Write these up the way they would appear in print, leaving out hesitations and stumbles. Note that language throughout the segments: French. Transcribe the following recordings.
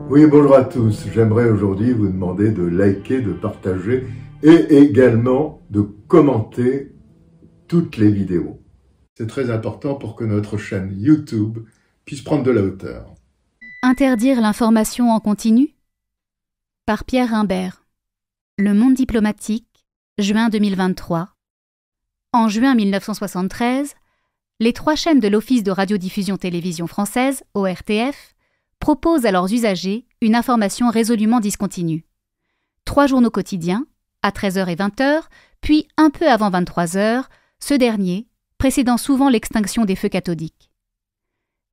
Oui, bonjour à tous. J'aimerais aujourd'hui vous demander de liker, de partager et également de commenter toutes les vidéos. C'est très important pour que notre chaîne YouTube puisse prendre de la hauteur. Interdire l'information en continu ? Par Pierre Rimbert. Le Monde diplomatique, juin 2023. En juin 1973, les 3 chaînes de l'Office de radiodiffusion-télévision française, ORTF, proposent à leurs usagers une information résolument discontinue. 3 journaux quotidiens, à 13h et 20h, puis un peu avant 23h, ce dernier précédant souvent l'extinction des feux cathodiques.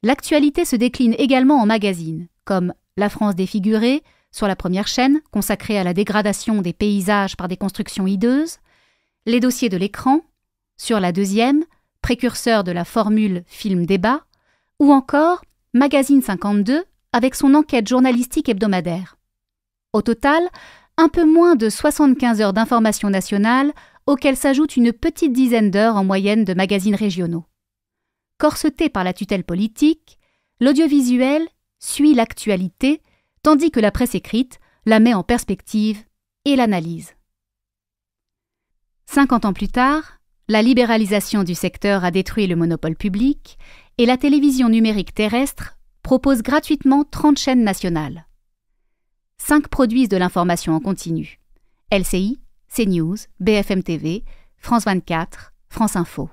L'actualité se décline également en magazines, comme La France défigurée, sur la première chaîne, consacrée à la dégradation des paysages par des constructions hideuses, Les dossiers de l'écran, sur la deuxième, précurseur de la formule film-débat, ou encore Magazine 52, avec son enquête journalistique hebdomadaire. Au total, un peu moins de 75 heures d'information nationale, auxquelles s'ajoute une petite dizaine d'heures en moyenne de magazines régionaux. Corseté par la tutelle politique, l'audiovisuel suit l'actualité, tandis que la presse écrite la met en perspective et l'analyse. 50 ans plus tard, la libéralisation du secteur a détruit le monopole public et la télévision numérique terrestre propose gratuitement 30 chaînes nationales. 5 produisent de l'information en continu. LCI, CNews, BFM TV, France 24, France Info.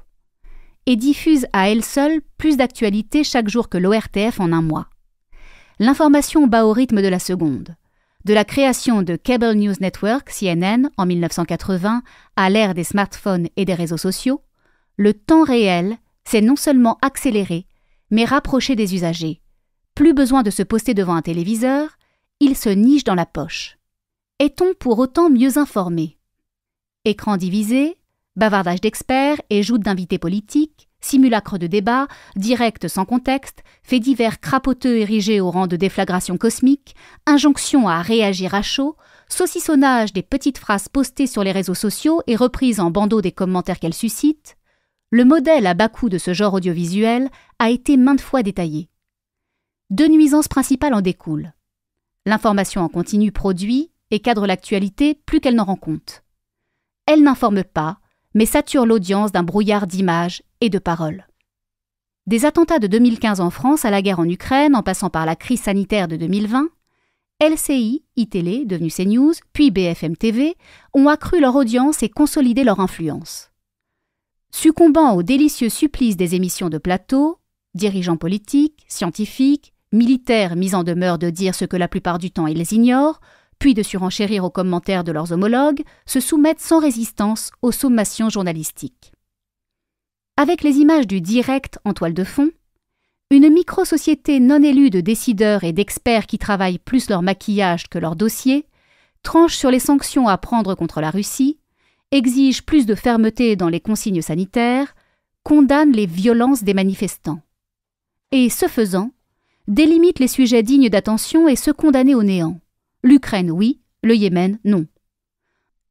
Et diffusent à elles seules plus d'actualités chaque jour que l'ORTF en un mois. L'information bat au rythme de la seconde. De la création de Cable News Network, CNN, en 1980, à l'ère des smartphones et des réseaux sociaux, le temps réel s'est non seulement accéléré, mais rapproché des usagers. Plus besoin de se poster devant un téléviseur, il se niche dans la poche. Est-on pour autant mieux informé ? Écran divisé, bavardage d'experts et joutes d'invités politiques, simulacres de débat, directs sans contexte, faits divers crapoteux érigés au rang de déflagration cosmique, injonctions à réagir à chaud, saucissonnage des petites phrases postées sur les réseaux sociaux et reprises en bandeau des commentaires qu'elles suscitent, le modèle à bas coût de ce genre audiovisuel a été maintes fois détaillé. 2 nuisances principales en découlent. L'information en continu produit et cadre l'actualité plus qu'elle n'en rend compte. Elle n'informe pas, mais sature l'audience d'un brouillard d'images et de paroles. Des attentats de 2015 en France à la guerre en Ukraine, en passant par la crise sanitaire de 2020, LCI, iTélé, devenu CNews, puis BFM TV, ont accru leur audience et consolidé leur influence. Succombant au délicieux supplice des émissions de plateau, dirigeants politiques, scientifiques, militaires mis en demeure de dire ce que la plupart du temps ils ignorent, puis de surenchérir aux commentaires de leurs homologues, se soumettent sans résistance aux sommations journalistiques. Avec les images du direct en toile de fond, une micro-société non élue de décideurs et d'experts qui travaillent plus leur maquillage que leur dossier, tranche sur les sanctions à prendre contre la Russie, exige plus de fermeté dans les consignes sanitaires, condamne les violences des manifestants. Et, ce faisant, délimite les sujets dignes d'attention et ceux condamnés au néant. L'Ukraine, oui, le Yémen, non.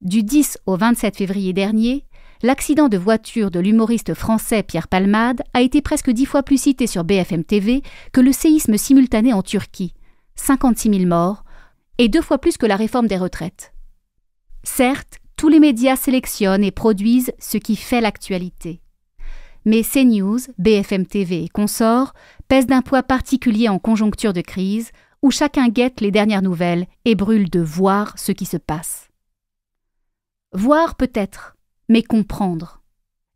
Du 10 au 27 février dernier, l'accident de voiture de l'humoriste français Pierre Palmade a été presque 10 fois plus cité sur BFM TV que le séisme simultané en Turquie, 56 000 morts, et 2 fois plus que la réforme des retraites. Certes, tous les médias sélectionnent et produisent ce qui fait l'actualité. Mais CNews, BFM TV et consorts pèsent d'un poids particulier en conjoncture de crise, où chacun guette les dernières nouvelles et brûle de voir ce qui se passe. Voir peut-être, mais comprendre.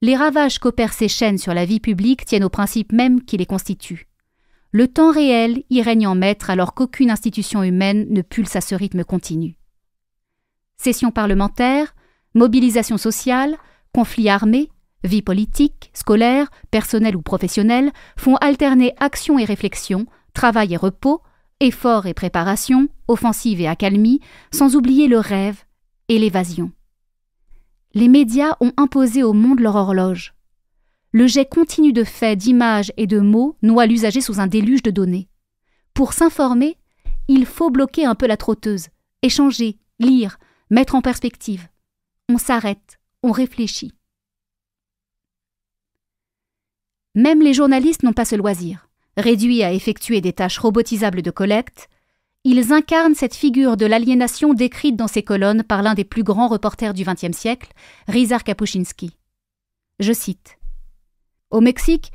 Les ravages qu'opèrent ces chaînes sur la vie publique tiennent aux principes mêmes qui les constituent. Le temps réel y règne en maître alors qu'aucune institution humaine ne pulse à ce rythme continu. Sessions parlementaires, mobilisation sociale, conflits armés, vie politique, scolaire, personnelle ou professionnelle font alterner action et réflexion, travail et repos, effort et préparation, offensive et accalmie, sans oublier le rêve et l'évasion. Les médias ont imposé au monde leur horloge. Le jet continu de faits, d'images et de mots noie l'usager sous un déluge de données. Pour s'informer, il faut bloquer un peu la trotteuse, échanger, lire, mettre en perspective. On s'arrête, on réfléchit. Même les journalistes n'ont pas ce loisir. Réduits à effectuer des tâches robotisables de collecte, ils incarnent cette figure de l'aliénation décrite dans ces colonnes par l'un des plus grands reporters du XXe siècle, Ryszard Kapuscinski. Je cite. « Au Mexique,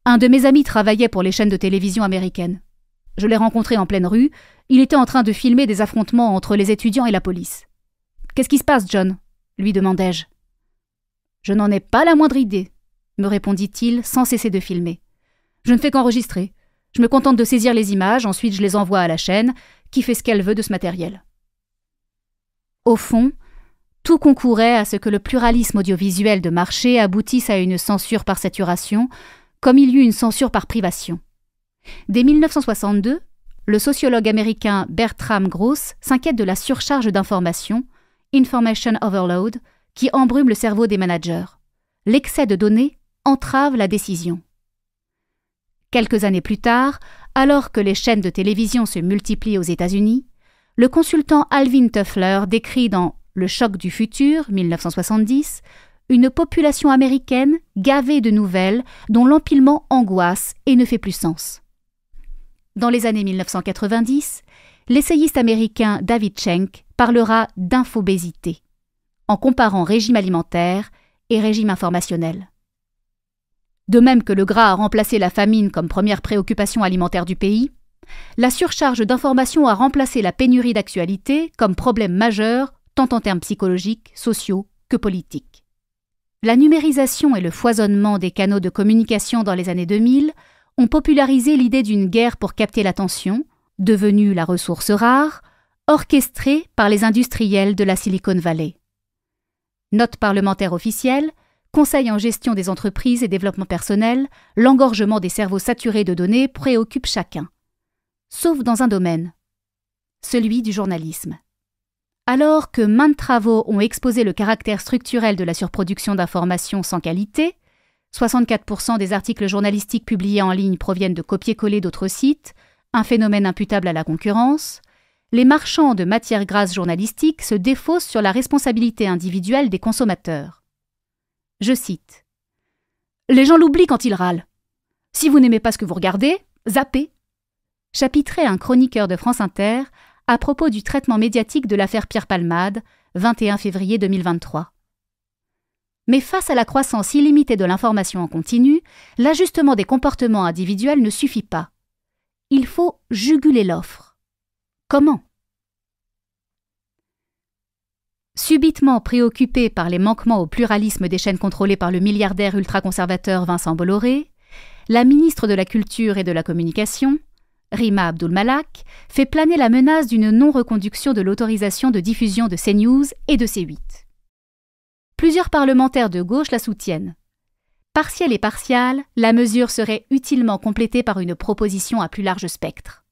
un de mes amis travaillait pour les chaînes de télévision américaines. Je l'ai rencontré en pleine rue, il était en train de filmer des affrontements entre les étudiants et la police. « Qu'est-ce qui se passe, John ?» lui demandai-je. « Je n'en ai pas la moindre idée, » me répondit-il sans cesser de filmer. « Je ne fais qu'enregistrer. Je me contente de saisir les images, ensuite je les envoie à la chaîne, qui fait ce qu'elle veut de ce matériel. » Au fond, tout concourait à ce que le pluralisme audiovisuel de marché aboutisse à une censure par saturation, comme il y eut une censure par privation. Dès 1962, le sociologue américain Bertram Gross s'inquiète de la surcharge d'informations, information overload, qui embrume le cerveau des managers. L'excès de données entrave la décision. Quelques années plus tard, alors que les chaînes de télévision se multiplient aux États-Unis, le consultant Alvin Toffler décrit dans Le choc du futur, 1970, une population américaine gavée de nouvelles dont l'empilement angoisse et ne fait plus sens. Dans les années 1990, l'essayiste américain David Schenck parlera d'infobésité, en comparant régime alimentaire et régime informationnel. De même que le gras a remplacé la famine comme première préoccupation alimentaire du pays, la surcharge d'informations a remplacé la pénurie d'actualité comme problème majeur tant en termes psychologiques, sociaux que politiques. La numérisation et le foisonnement des canaux de communication dans les années 2000 ont popularisé l'idée d'une guerre pour capter l'attention, devenue la ressource rare, orchestrée par les industriels de la Silicon Valley. Note parlementaire officielle, Conseil en gestion des entreprises et développement personnel, l'engorgement des cerveaux saturés de données préoccupe chacun. Sauf dans un domaine, celui du journalisme. Alors que maintes travaux ont exposé le caractère structurel de la surproduction d'informations sans qualité, 64% des articles journalistiques publiés en ligne proviennent de copier-coller d'autres sites, un phénomène imputable à la concurrence, les marchands de matières grasses journalistiques se défaussent sur la responsabilité individuelle des consommateurs. Je cite. « Les gens l'oublient quand ils râlent. Si vous n'aimez pas ce que vous regardez, zappez », chapitrait un chroniqueur de France Inter à propos du traitement médiatique de l'affaire Pierre Palmade, 21 février 2023. Mais face à la croissance illimitée de l'information en continu, l'ajustement des comportements individuels ne suffit pas. Il faut juguler l'offre. Comment ? Subitement préoccupé par les manquements au pluralisme des chaînes contrôlées par le milliardaire ultraconservateur Vincent Bolloré, la ministre de la Culture et de la Communication, Rima Abdul-Malak, fait planer la menace d'une non-reconduction de l'autorisation de diffusion de CNews et de C8. Plusieurs parlementaires de gauche la soutiennent. Partielle et partiale, la mesure serait utilement complétée par une proposition à plus large spectre.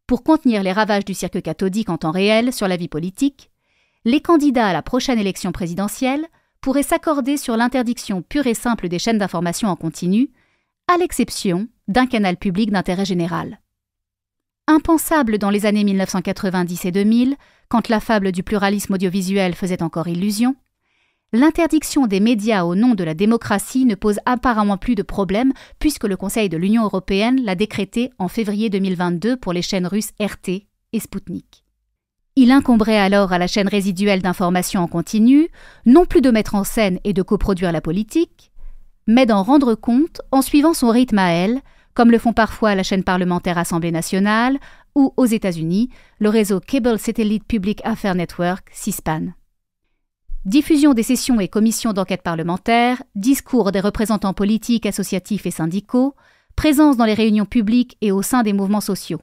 Pour contenir les ravages du cirque cathodique en temps réel sur la vie politique, les candidats à la prochaine élection présidentielle pourraient s'accorder sur l'interdiction pure et simple des chaînes d'information en continu, à l'exception d'un canal public d'intérêt général. Impensable dans les années 1990 et 2000, quand la fable du pluralisme audiovisuel faisait encore illusion, l'interdiction des médias au nom de la démocratie ne pose apparemment plus de problème puisque le Conseil de l'Union européenne l'a décrété en février 2022 pour les chaînes russes RT et Sputnik. Il incomberait alors à la chaîne résiduelle d'information en continu, non plus de mettre en scène et de coproduire la politique, mais d'en rendre compte en suivant son rythme à elle, comme le font parfois la chaîne parlementaire Assemblée nationale ou, aux États-Unis, le réseau Cable Satellite Public Affairs Network, C-SPAN. Diffusion des sessions et commissions d'enquête parlementaire, discours des représentants politiques, associatifs et syndicaux, présence dans les réunions publiques et au sein des mouvements sociaux.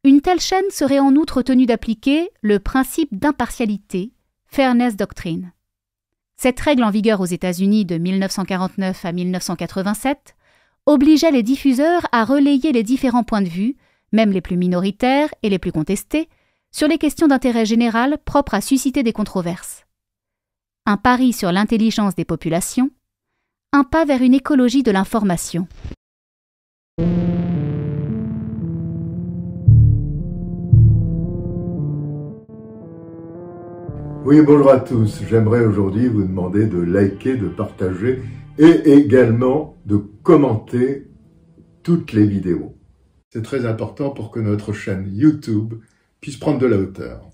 Une telle chaîne serait en outre tenue d'appliquer le principe d'impartialité, Fairness Doctrine. Cette règle en vigueur aux États-Unis de 1949 à 1987 obligeait les diffuseurs à relayer les différents points de vue, même les plus minoritaires et les plus contestés, sur les questions d'intérêt général propres à susciter des controverses. Un pari sur l'intelligence des populations, un pas vers une écologie de l'information. Oui, bonjour à tous. J'aimerais aujourd'hui vous demander de liker, de partager et également de commenter toutes les vidéos. C'est très important pour que notre chaîne YouTube puisse prendre de la hauteur.